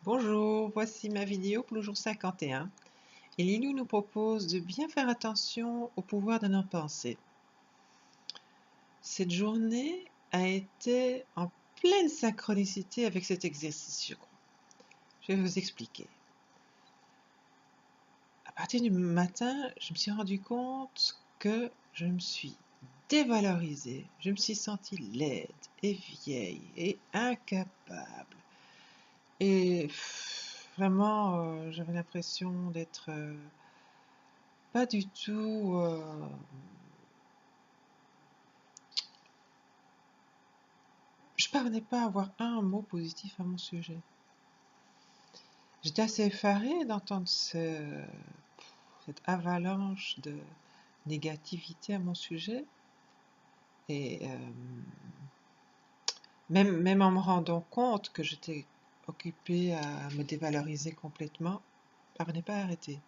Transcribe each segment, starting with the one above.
Bonjour, voici ma vidéo pour le jour 51 et Lilou nous propose de bien faire attention au pouvoir de nos pensées. Cette journée a été en pleine synchronicité avec cet exercice, je crois. Je vais vous expliquer. À partir du matin, je me suis rendu compte que je me suis dévalorisée, je me suis sentie laide et vieille et incapable. Et vraiment, j'avais l'impression d'être pas du tout. Je parvenais pas à avoir un mot positif à mon sujet. J'étais assez effarée d'entendre cette avalanche de négativité à mon sujet. Et même en me rendant compte que j'étais occupée à me dévaloriser complètement, je ne parvenais pas à arrêter.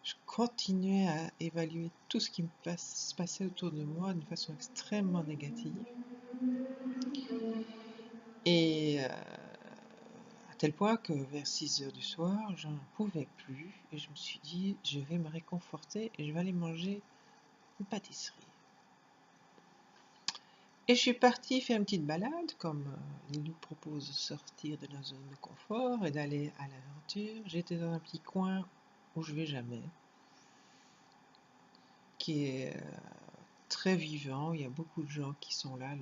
Je continuais à évaluer tout ce qui se passait autour de moi d'une façon extrêmement négative. Et à tel point que vers 6 heures du soir, j'en pouvais plus et je me suis dit, je vais me réconforter et je vais aller manger une pâtisserie. Et je suis partie faire une petite balade, comme il nous propose de sortir de notre zone de confort et d'aller à l'aventure. J'étais dans un petit coin où je vais jamais, qui est très vivant. Il y a beaucoup de gens qui sont là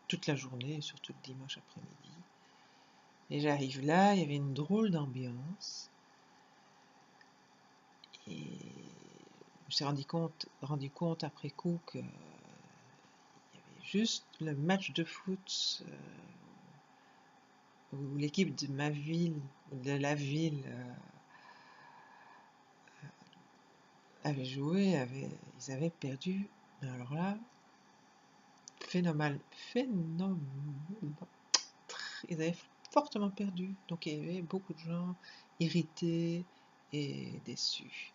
toute la journée, surtout le dimanche après-midi. Et j'arrive là, il y avait une drôle d'ambiance. Et je me suis rendu compte après coup qu'il y avait juste le match de foot où l'équipe de ma ville, de la ville, avait joué, ils avaient perdu. Mais alors là, phénoménal, ils avaient fortement perdu. Donc il y avait beaucoup de gens irrités et déçus.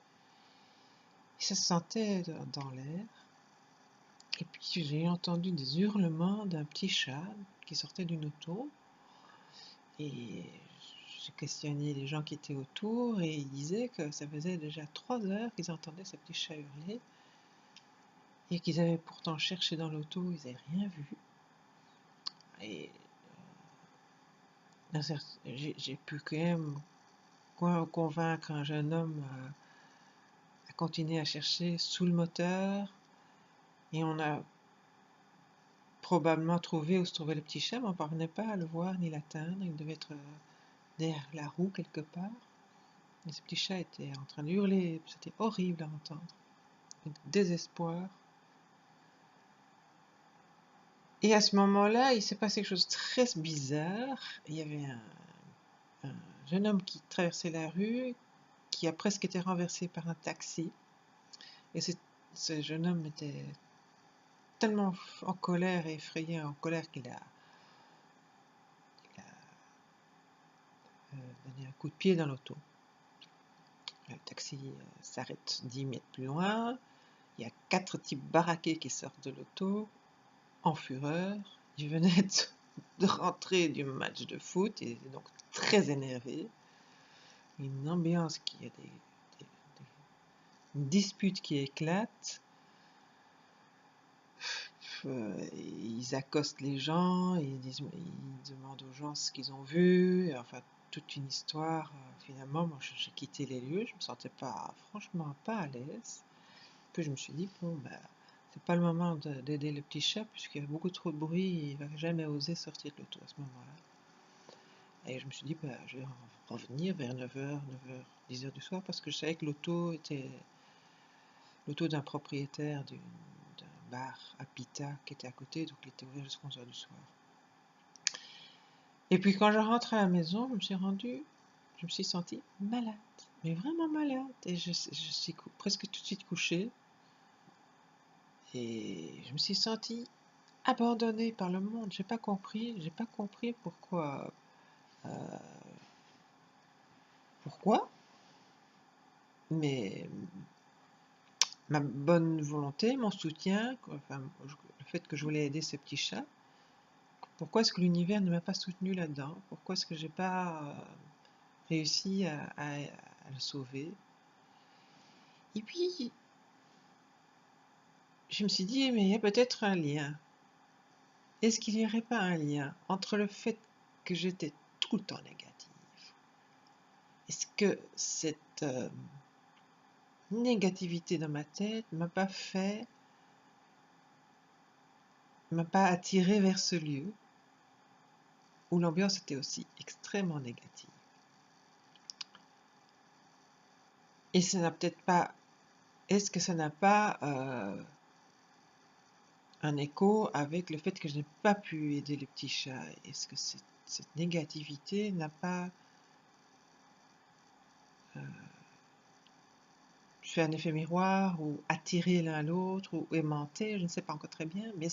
Et ça se sentait dans l'air. Et puis j'ai entendu des hurlements d'un petit chat qui sortait d'une auto. Et j'ai questionné les gens qui étaient autour et ils disaient que ça faisait déjà 3 heures qu'ils entendaient ce petit chat hurler et qu'ils avaient pourtant cherché dans l'auto, ils n'avaient rien vu. Et j'ai pu quand même convaincre un jeune homme à continuer à chercher sous le moteur et on a probablement trouvé où se trouvait le petit chat, mais on ne parvenait pas à le voir ni l'atteindre. Il devait être derrière la roue quelque part. Et ce petit chat était en train de hurler, c'était horrible à entendre. Le désespoir. Et à ce moment-là, il s'est passé quelque chose de très bizarre. Il y avait un jeune homme qui traversait la rue, qui a presque été renversé par un taxi. Et ce jeune homme était tellement en colère et effrayé en colère qu'il a donné un coup de pied dans l'auto. Le taxi s'arrête 10 mètres plus loin. Il y a 4 types baraqués qui sortent de l'auto, en fureur. Ils venaient de rentrer du match de foot, ils étaient donc très énervés. Une ambiance une dispute qui éclate. Ils accostent les gens, ils demandent aux gens ce qu'ils ont vu, et enfin toute une histoire. Finalement, moi j'ai quitté les lieux, je me sentais franchement pas à l'aise. Puis je me suis dit, bon, c'est pas le moment d'aider le petit chat, puisqu'il y a beaucoup trop de bruit, il va jamais oser sortir de l'auto à ce moment-là. Et je me suis dit, je vais revenir vers 9h, 10h du soir, parce que je savais que l'auto était l'auto d'un propriétaire d'un bar à Pita qui était à côté, donc il était ouvert jusqu'à 11h du soir. Et puis quand je rentre à la maison, je me suis sentie malade, mais vraiment malade. Et je suis presque tout de suite couchée. Et je me suis sentie abandonnée par le monde. J'ai pas compris pourquoi, mais ma bonne volonté, mon soutien, enfin, le fait que je voulais aider ce petit chat, Pourquoi est-ce que l'univers ne m'a pas soutenu là-dedans? Pourquoi est-ce que j'ai pas réussi à le sauver? Et puis, je me suis dit, mais il y a peut-être un lien. Est-ce qu'il n'y aurait pas un lien entre le fait que j'étais tout le temps négative? Est-ce que cette négativité dans ma tête m'a pas attiré vers ce lieu où l'ambiance était aussi extrêmement négative? Et ça n'a peut-être pas, est-ce que ça n'a pas un écho avec le fait que je n'ai pas pu aider le petit chat? Est-ce que cette négativité n'a pas fait un effet miroir ou attiré l'un l'autre ou aimanté? Je ne sais pas encore très bien, mais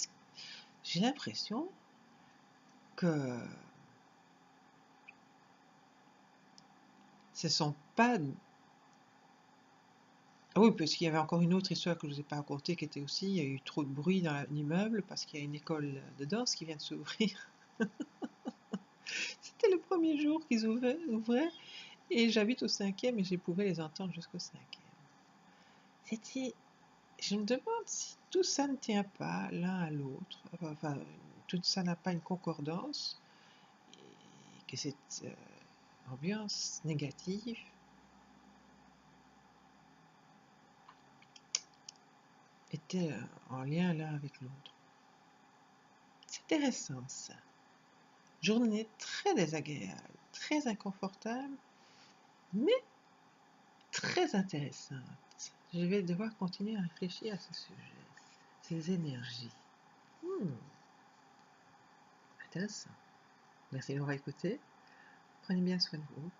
j'ai l'impression que ce sont pas... Ah oui, parce qu'il y avait encore une autre histoire que je ne vous ai pas racontée qui était aussi, il y a eu trop de bruit dans l'immeuble parce qu'il y a une école de danse qui vient de s'ouvrir. C'était le premier jour qu'ils ouvraient et j'habite au 5e et je pouvais les entendre jusqu'au 5e. C'était... Je me demande si tout ça ne tient pas l'un à l'autre, enfin, tout ça n'a pas une concordance, et que cette ambiance négative était en lien l'un avec l'autre. C'est intéressant ça. Journée très désagréable, très inconfortable, mais très intéressante. Je vais devoir continuer à réfléchir à ce sujet, ces énergies. Intéressant. Merci de m'avoir écouté. Prenez bien soin de vous.